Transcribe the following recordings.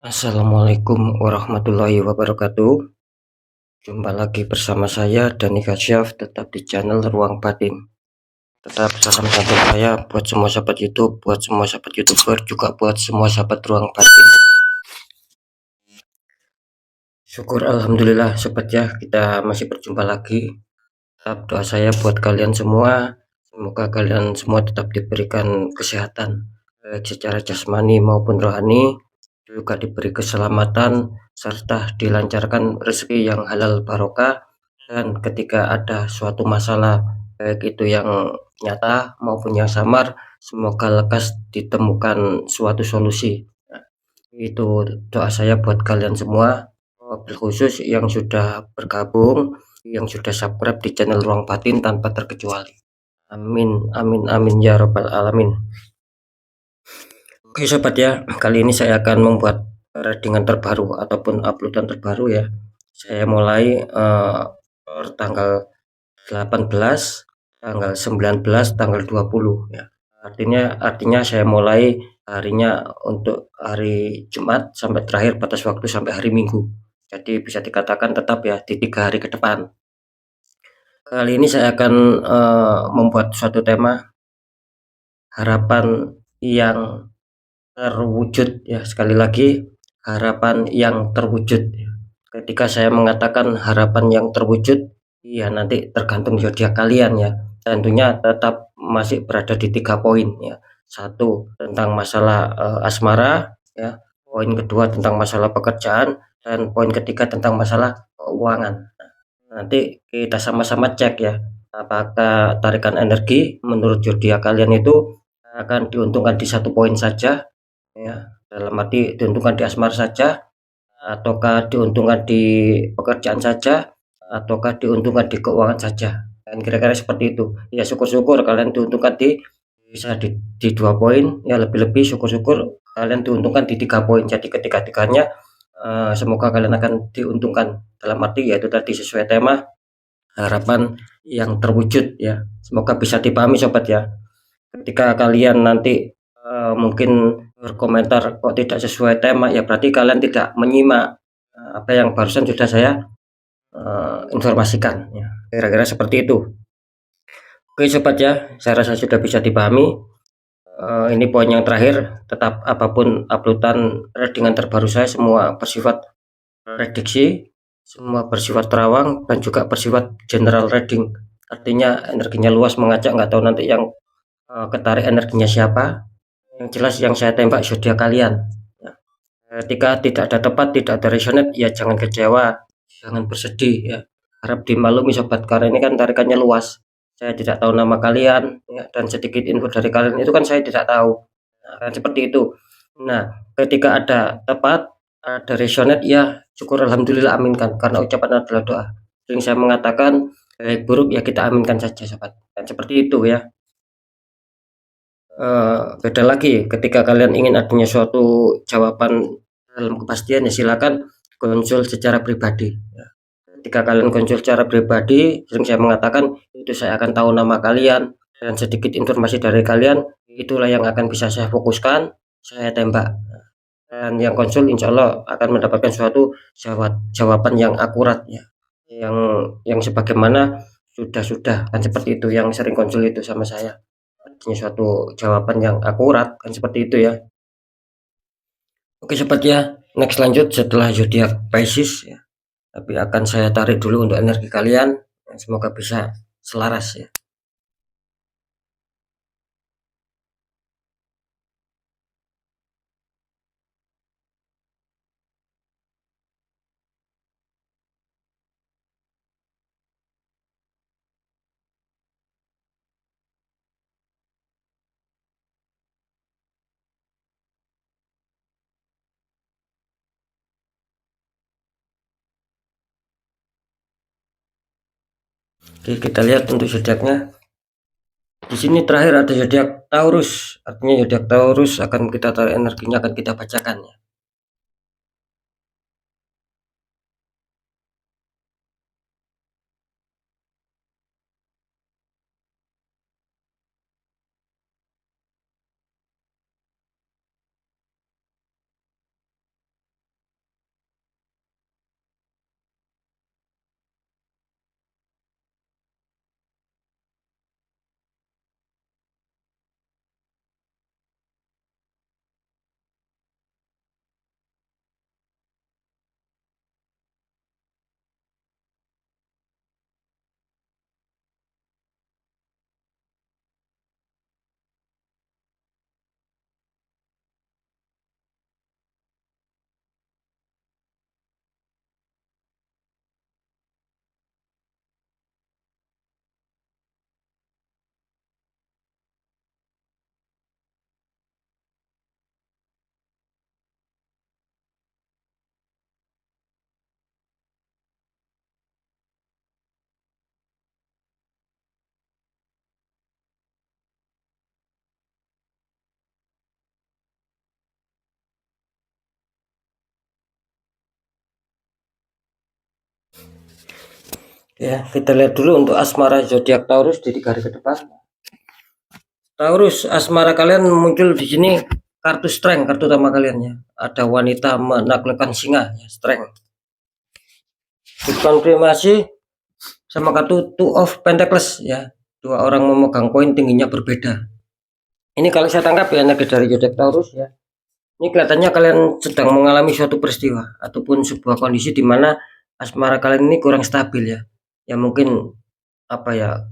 Assalamualaikum warahmatullahi wabarakatuh. Jumpa lagi bersama saya Dani Kasyaf, tetap di channel Ruang Batin. Tetap salam satu saya buat semua sahabat YouTube, buat semua sahabat YouTuber, juga buat semua sahabat Ruang Batin. Syukur alhamdulillah sobat ya, kita masih berjumpa lagi. Tetap doa saya buat kalian semua, semoga kalian semua tetap diberikan kesehatan baik secara jasmani maupun rohani, juga diberi keselamatan serta dilancarkan rezeki yang halal barokah. Dan ketika ada suatu masalah baik itu yang nyata maupun yang samar, semoga lekas ditemukan suatu solusi. Itu doa saya buat kalian semua, wabil khusus yang sudah bergabung, yang sudah subscribe di channel Ruang Batin tanpa terkecuali. Amin amin amin ya robbal alamin. Oke sobat ya, kali ini saya akan membuat readingan terbaru ataupun uploadan terbaru ya. Saya mulai tanggal 18, tanggal 19, tanggal 20 ya. Artinya saya mulai harinya untuk hari Jumat sampai terakhir batas waktu sampai hari Minggu. Jadi bisa dikatakan tetap ya di 3 hari ke depan. Kali ini saya akan membuat suatu tema harapan yang terwujud ya, sekali lagi harapan yang terwujud. Ketika saya mengatakan harapan yang terwujud, ya nanti tergantung zodiak kalian ya. Tentunya tetap masih berada di 3 poin ya. Satu tentang masalah asmara ya, poin kedua tentang masalah pekerjaan, dan poin ketiga tentang masalah keuangan. Nanti kita sama-sama cek ya, apakah tarikan energi menurut zodiak kalian itu akan diuntungkan di satu poin saja ya, dalam arti diuntungkan di asmara saja, ataukah diuntungkan di pekerjaan saja, ataukah diuntungkan di keuangan saja, dan kira-kira seperti itu ya. Syukur-syukur kalian diuntungkan bisa di 2 poin ya, lebih-lebih syukur-syukur kalian diuntungkan di 3 poin. Jadi ketiga-tiganya semoga kalian akan diuntungkan, dalam arti yaitu tadi sesuai tema harapan yang terwujud ya. Semoga bisa dipahami sobat ya. Ketika kalian nanti mungkin berkomentar kok tidak sesuai tema, ya berarti kalian tidak menyimak apa yang barusan sudah saya informasikan ya. Kira-kira seperti itu. Oke sobat ya, saya rasa sudah bisa dipahami. Ini poin yang terakhir, tetap apapun uploadan readingan terbaru saya semua bersifat prediksi, semua bersifat terawang, dan juga bersifat general reading. Artinya energinya luas, mengajak, nggak tahu nanti yang ketarik energinya siapa. Yang jelas yang saya tembak zodiak kalian ya. Ketika tidak ada tepat, tidak ada resonate, ya jangan kecewa, jangan bersedih ya. Harap dimaklumi sobat, karena ini kan tarikannya luas. Saya tidak tahu nama kalian ya, dan sedikit info dari kalian itu kan saya tidak tahu. Nah, kan seperti itu. Nah, ketika ada tepat, ada resonate, ya syukur alhamdulillah, aminkan, karena ucapan adalah doa. Sering saya mengatakan baik buruk ya kita aminkan saja sobat, dan seperti itu ya. Beda lagi ketika kalian ingin adanya suatu jawaban dalam kepastian, ya silakan konsul secara pribadi ya. Ketika kalian konsul secara pribadi, sering saya mengatakan itu saya akan tahu nama kalian dan sedikit informasi dari kalian, itulah yang akan bisa saya fokuskan, saya tembak, dan yang konsul insya Allah akan mendapatkan suatu jawaban yang akurat ya, yang sebagaimana sudah kan, seperti itu yang sering konsul itu sama saya, artinya suatu jawaban yang akurat kan, seperti itu ya. Oke sobat ya, next lanjut setelah zodiak Pisces ya, tapi akan saya tarik dulu untuk energi kalian, semoga bisa selaras ya. Oke, kita lihat untuk zodiaknya. Di sini terakhir ada zodiak Taurus, artinya zodiak Taurus akan kita tarik energinya, akan kita bacakan ya. Ya, kita lihat dulu untuk asmara zodiak Taurus di 3 hari ke depan. Taurus, asmara kalian muncul di sini kartu strength, kartu utama kalian ya. Ada wanita menaklukkan singa, ya, strength. Dikonfirmasi sama kartu Two of Pentacles ya. Dua orang memegang koin tingginya berbeda. Ini kalau saya tangkap ya energi dari zodiak Taurus ya. Ini kelihatannya kalian sedang mengalami suatu peristiwa ataupun sebuah kondisi di mana asmara kalian ini kurang stabil ya. Ya mungkin apa ya,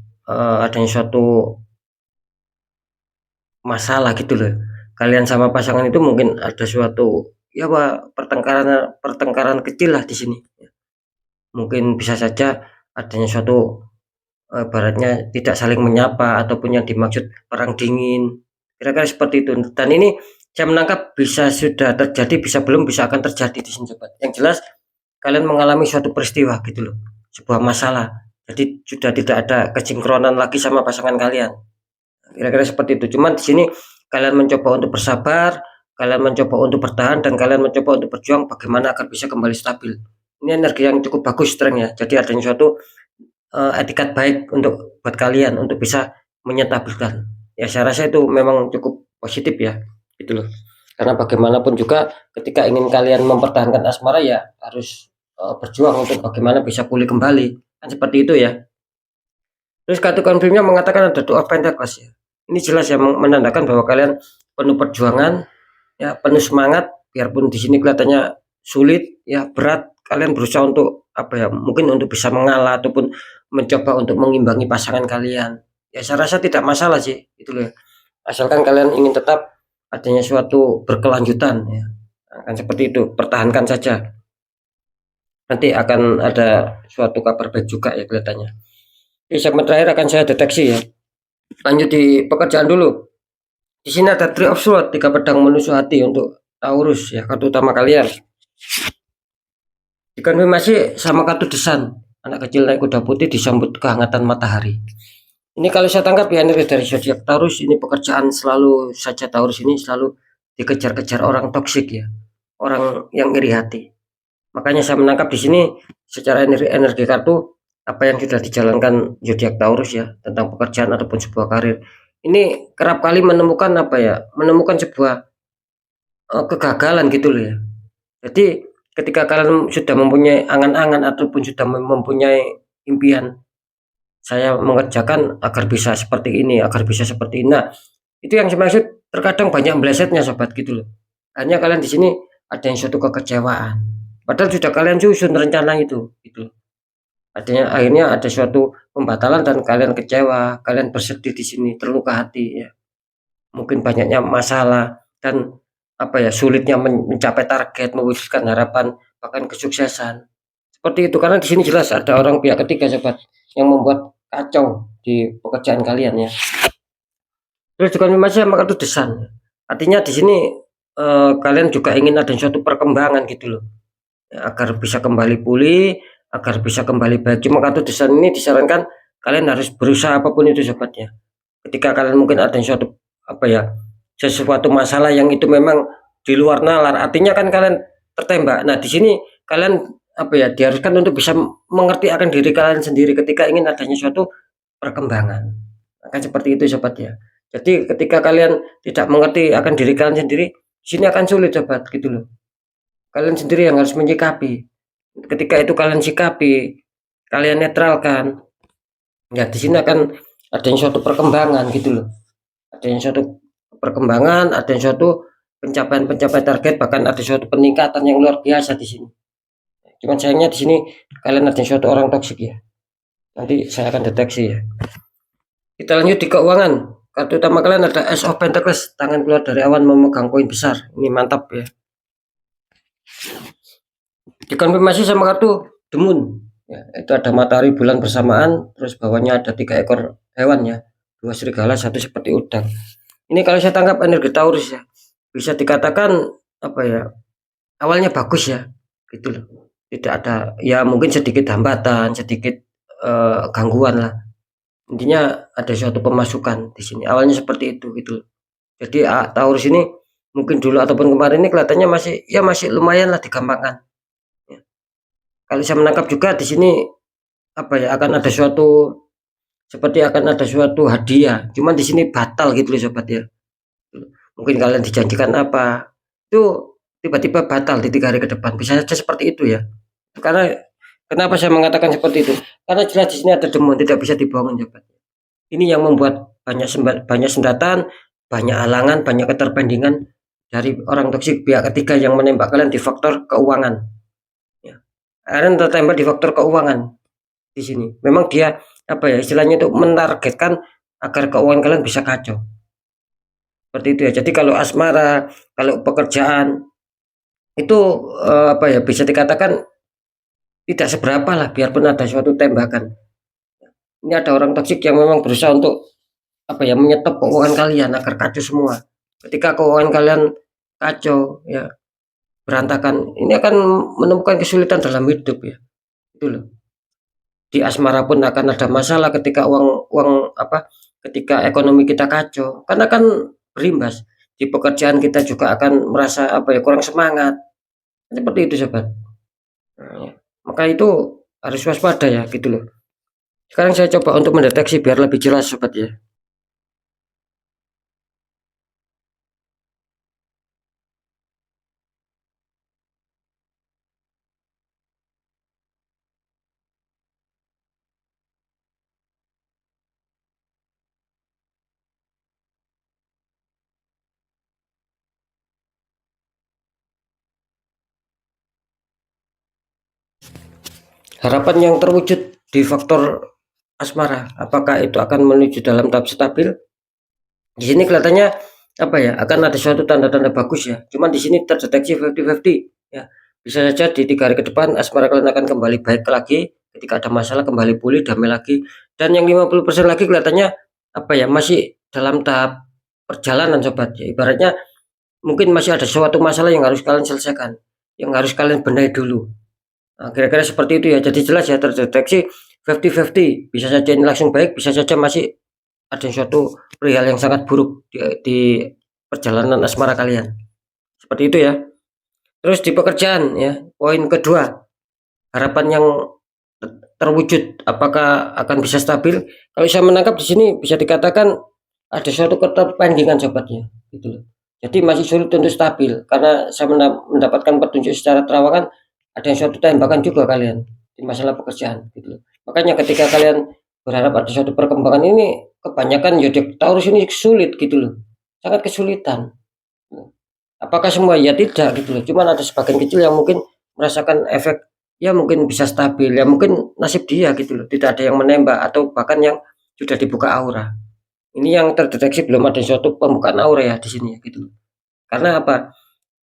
adanya suatu masalah gitu loh. Kalian sama pasangan itu mungkin ada suatu ya Pak, pertengkaran pertengkaran kecil lah di sini. Mungkin bisa saja adanya suatu baratnya tidak saling menyapa ataupun yang dimaksud perang dingin. Kira-kira seperti itu. Dan ini saya menangkap bisa sudah terjadi, bisa belum, bisa akan terjadi di sini sobat. Yang jelas kalian mengalami suatu peristiwa gitu loh, sebuah masalah. Jadi sudah tidak ada kesinkronan lagi sama pasangan kalian. Kira-kira seperti itu. Cuman di sini kalian mencoba untuk bersabar, kalian mencoba untuk bertahan, dan kalian mencoba untuk berjuang bagaimana agar bisa kembali stabil. Ini energi yang cukup bagus strength ya. Jadi adanya suatu etikat baik untuk buat kalian untuk bisa menyetabilkan. Ya saya rasa itu memang cukup positif ya, gitu loh. Karena bagaimanapun juga ketika ingin kalian mempertahankan asmara ya harus berjuang untuk bagaimana bisa pulih kembali. Kan seperti itu ya. Terus kartu konfirmnya mengatakan ada doa Pentacles ya. Ini jelas ya menandakan bahwa kalian penuh perjuangan, ya penuh semangat, biarpun di sini kelihatannya sulit, ya berat, kalian berusaha untuk apa ya, mungkin untuk bisa mengalah ataupun mencoba untuk mengimbangi pasangan kalian. Ya saya rasa tidak masalah sih, itu loh. Asalkan kalian ingin tetap adanya suatu berkelanjutan ya. Akan seperti itu, pertahankan saja. Nanti akan ada suatu kabar baik juga ya kelihatannya. Di segmen terakhir akan saya deteksi ya. Lanjut di pekerjaan dulu. Di sini ada Three of Swords, 3 pedang menusuk hati untuk Taurus ya, kartu utama kalian. Dikonfirmasi sama kartu desan, anak kecil naik kuda putih disambut kehangatan matahari. Ini kalau saya tangkap ya energi dari zodiak Taurus, ini pekerjaan selalu saja Taurus ini selalu dikejar-kejar orang toksik ya, orang yang iri hati. Makanya saya menangkap di sini secara energi kartu apa yang sudah dijalankan zodiak Taurus ya tentang pekerjaan ataupun sebuah karir. Ini kerap kali menemukan apa ya, menemukan sebuah kegagalan gitu loh ya. Jadi ketika kalian sudah mempunyai angan-angan ataupun sudah mempunyai impian, saya mengerjakan agar bisa seperti ini, agar bisa seperti ini. Nah, itu yang saya maksud, terkadang banyak melesetnya sobat gitu loh. Hanya kalian di sini ada yang suatu kekecewaan. Padahal sudah kalian susun rencana itu gitu. Akhirnya ada suatu pembatalan dan kalian kecewa, kalian bersedih di sini, terluka hati ya. Mungkin banyaknya masalah dan apa ya, sulitnya mencapai target, mewujudkan harapan, bahkan kesuksesan. Seperti itu karena di sini jelas ada orang pihak ketiga sobat yang membuat kacau di pekerjaan kalian ya. Terus juga masih sama kartu desan. Artinya di sini kalian juga ingin ada suatu perkembangan gitu loh. Ya, agar bisa kembali pulih, agar bisa kembali baik. Cuma kartu desan ini disarankan kalian harus berusaha apapun itu sobat ya. Ketika kalian mungkin ada suatu apa ya, sesuatu masalah yang itu memang di luar nalar, artinya kan kalian tertembak. Nah, di sini kalian apa ya, diharuskan untuk bisa mengerti akan diri kalian sendiri ketika ingin adanya suatu perkembangan. Akan seperti itu sobat ya. Jadi ketika kalian tidak mengerti akan diri kalian sendiri, di sini akan sulit sobat gitu loh. Kalian sendiri yang harus menyikapi. Ketika itu kalian sikapi, kalian netralkan, ya di sini akan adanya suatu perkembangan gitu loh. Adanya suatu perkembangan, ada suatu pencapaian-pencapaian target, bahkan ada suatu peningkatan yang luar biasa di sini. Cuman sayangnya di sini kalian ada suatu orang toksik ya. Nanti saya akan deteksi ya. Kita lanjut di keuangan. Kartu utama kalian ada Ace of Pentacles, tangan keluar dari awan memegang koin besar. Ini mantap ya. Dikonfirmasi sama kartu The Moon. Ya, itu ada matahari bulan bersamaan, terus bawahnya ada 3 ekor hewan ya. 2 serigala, 1 seperti udang. Ini kalau saya tangkap energi Taurus ya, bisa dikatakan apa ya, awalnya bagus ya, gitu loh. Tidak ada ya mungkin sedikit hambatan, sedikit gangguan lah. Intinya ada suatu pemasukan di sini. Awalnya seperti itu gitu loh. Jadi Taurus ini mungkin dulu ataupun kemarin ini kelihatannya masih ya masih lumayan lah digampangkan. Ya. kalau saya menangkap juga di sini apa ya, akan ada suatu seperti akan ada suatu hadiah, cuman di sini batal gitu loh sobat ya. Mungkin kalian dijanjikan apa, itu tiba-tiba batal di 3 hari ke depan, bisa saja seperti itu ya. Karena kenapa saya mengatakan seperti itu? Karena jelas di sini ada demon, tidak bisa dibohongin sobat. Ini yang membuat banyak sendatan, banyak halangan, banyak keterpendingan dari orang toksik pihak ketiga yang menembak kalian di faktor keuangan. Ya. Kalian tertembak di faktor keuangan di sini. Memang dia apa ya istilahnya itu menargetkan agar keuangan kalian bisa kacau. Seperti itu ya. Jadi kalau asmara, kalau pekerjaan itu apa ya bisa dikatakan tidak seberapa lah biarpun ada suatu tembakan. Ini ada orang toksik yang memang berusaha untuk apa ya menyetop keuangan kalian agar kacau semua. Ketika keuangan kalian kacau ya berantakan, ini akan menemukan kesulitan dalam hidup ya. Itu loh. Di asmara pun akan ada masalah ketika uang uang apa ketika ekonomi kita kacau, karena kan berimbas. Di pekerjaan kita juga akan merasa apa ya kurang semangat. Seperti itu sobat. Nah, ya. Maka itu harus waspada ya gitu loh. Sekarang saya coba untuk mendeteksi biar lebih jelas sobat ya. Harapan yang terwujud di faktor asmara, apakah itu akan menuju dalam tahap stabil? Di sini kelihatannya apa ya akan ada suatu tanda-tanda bagus ya. Cuman di sini terdeteksi 50-50 ya. Bisa saja di 3 hari ke depan asmara kalian akan kembali baik lagi, ketika ada masalah kembali pulih damai lagi. Dan yang 50% lagi kelihatannya apa ya masih dalam tahap perjalanan sobat ya. Ibaratnya mungkin masih ada suatu masalah yang harus kalian selesaikan, yang harus kalian benahi dulu. Nah, kira-kira seperti itu ya. Jadi jelas ya terdeteksi 50-50. Bisa saja ini langsung baik, bisa saja masih ada suatu perihal yang sangat buruk di perjalanan asmara kalian. Seperti itu ya. Terus di pekerjaan ya, poin kedua, harapan yang terwujud apakah akan bisa stabil? Kalau saya menangkap di sini bisa dikatakan ada suatu keterpendingan sobatnya gitu loh. Jadi masih sulit untuk stabil karena saya mendapatkan petunjuk secara terawangan ada yang suatu tembakan juga kalian di masalah pekerjaan gitu loh. Makanya ketika kalian berharap ada suatu perkembangan ini kebanyakan zodiak Taurus ini sulit gitu loh. Sangat kesulitan. Apakah semua? Ya tidak gitu loh. Cuman ada sebagian kecil yang mungkin merasakan efek ya mungkin bisa stabil ya mungkin nasib dia gitu loh. Tidak ada yang menembak atau bahkan yang sudah dibuka aura. Ini yang terdeteksi belum ada suatu pembukaan aura ya di sini ya gitu loh. Karena apa?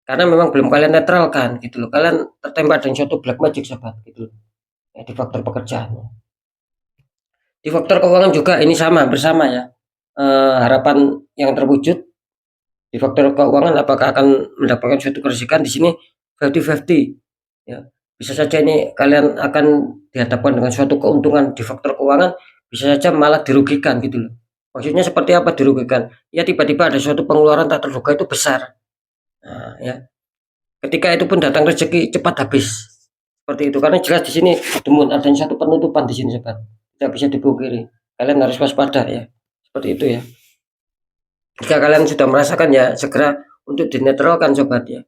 Karena memang belum kalian netralkan gitu loh. Kalian tertembak dengan suatu black magic sobat gitu loh. Ya, di faktor pekerjaan. Di faktor keuangan juga ini sama bersama ya. Harapan yang terwujud di faktor keuangan apakah akan mendapatkan suatu kerisikan di sini 50-50 ya. Bisa saja ini kalian akan dihadapkan dengan suatu keuntungan di faktor keuangan, bisa saja malah dirugikan gitu loh. Maksudnya seperti apa dirugikan? Ya tiba-tiba ada suatu pengeluaran tak terduga itu besar. Nah, ya. Ketika itu pun datang rezeki cepat habis. Seperti itu karena jelas di sini demun adanya satu penutupan di sini sobat. Tidak bisa dipungkiri. Kalian harus waspada ya. Seperti itu ya. Jika kalian sudah merasakan ya segera untuk dinetralkan sobat ya.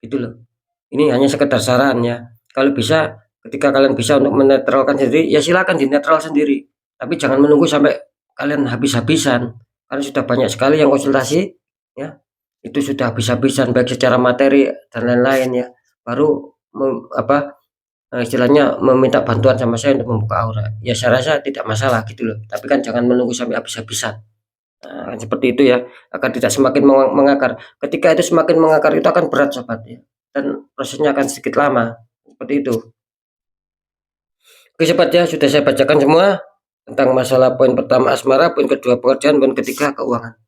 Gitu loh. Ini hanya sekedar saran ya. Kalau bisa ketika kalian bisa untuk menetralkan sendiri ya silakan dinetral sendiri. Tapi jangan menunggu sampai kalian habis-habisan. Karena sudah banyak sekali yang konsultasi ya. Itu sudah habis-habisan baik secara materi dan lain-lain ya. Baru istilahnya meminta bantuan sama saya untuk membuka aura. Ya saya rasa tidak masalah gitu loh. Tapi kan jangan menunggu sampai habis-habisan. Nah, seperti itu ya, agar tidak semakin mengakar. Ketika itu semakin mengakar itu akan berat sobat ya, dan prosesnya akan sedikit lama. Seperti itu. Oke sobat ya, sudah saya bacakan semua tentang masalah poin pertama asmara, poin kedua pekerjaan, poin ketiga keuangan.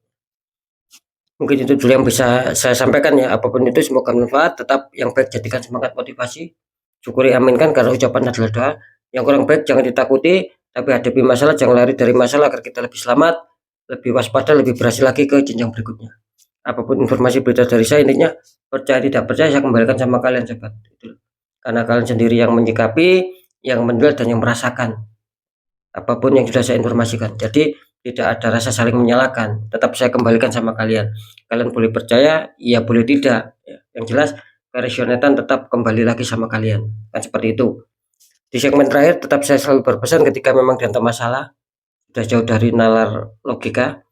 Mungkin itu dulu yang bisa saya sampaikan ya. Apapun itu semoga bermanfaat. Tetap yang baik jadikan semangat motivasi. Syukuri aminkan karena ucapan adalah doa. Yang kurang baik jangan ditakuti, tapi hadapi masalah, jangan lari dari masalah agar kita lebih selamat, lebih waspada, lebih berhasil lagi ke jenjang berikutnya. Apapun informasi berita dari saya intinya percaya tidak percaya saya kembalikan sama kalian sobat. karena kalian sendiri yang menyikapi, yang menilai, dan yang merasakan apapun yang sudah saya informasikan. Jadi tidak ada rasa saling menyalahkan, tetap saya kembalikan sama kalian. Kalian boleh percaya, ya boleh tidak. Yang jelas kerasionatan tetap kembali lagi sama kalian, kan seperti itu. Di segmen terakhir tetap saya selalu berpesan ketika memang dihantam masalah, sudah jauh dari nalar logika,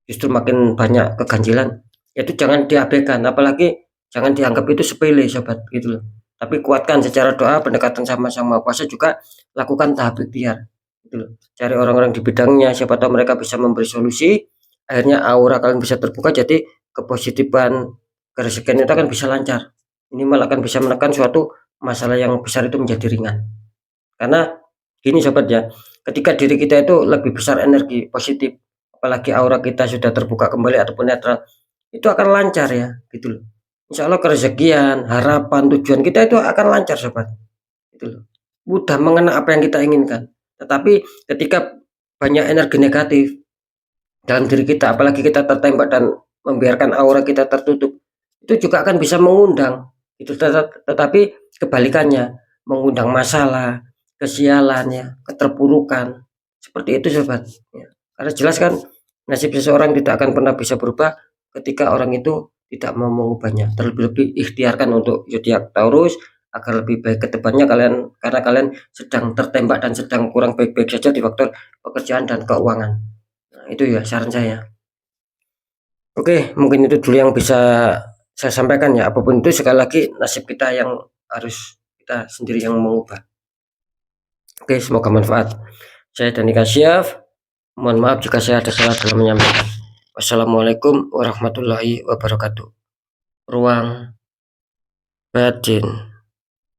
justru makin banyak keganjilan, itu jangan diabaikan, apalagi jangan dianggap itu sepele sobat, gitu loh. Tapi kuatkan secara doa, pendekatan sama Sang Maha Kuasa, juga lakukan tahap ikhtiar, gitu loh. Cari orang-orang di bidangnya, siapa tahu mereka bisa memberi solusi, akhirnya aura kalian bisa terbuka, jadi kepositifan kerezekian itu akan bisa lancar, minimal akan bisa menekan suatu masalah yang besar itu menjadi ringan. Karena gini sobat ya, ketika diri kita itu lebih besar energi positif, apalagi aura kita sudah terbuka kembali ataupun netral, itu akan lancar ya, gitu loh. Insya Allah kerezekian, harapan, tujuan kita itu akan lancar sobat, gitu loh. Mudah mengena apa yang kita inginkan. Tetapi ketika banyak energi negatif dalam diri kita, apalagi kita tertembak dan membiarkan aura kita tertutup, itu juga akan bisa mengundang itu. Tetapi kebalikannya, mengundang masalah, kesialan ya, keterpurukan, seperti itu sobat ya. Karena jelas kan nasib seseorang tidak akan pernah bisa berubah ketika orang itu tidak mau mengubahnya. Terlebih-lebih ikhtiarkan untuk zodiak Taurus agar lebih baik ke depannya kalian, karena kalian sedang tertembak dan sedang kurang baik-baik saja di faktor pekerjaan dan keuangan. Nah, itu ya saran saya. Oke, mungkin itu dulu yang bisa saya sampaikan ya. Apapun itu, sekali lagi nasib kita yang harus kita sendiri yang mengubah. Oke, semoga manfaat. Saya Dani Kasyaf. Mohon maaf jika saya ada salah dalam menyampaikan. Wassalamualaikum warahmatullahi wabarakatuh. Ruang batin.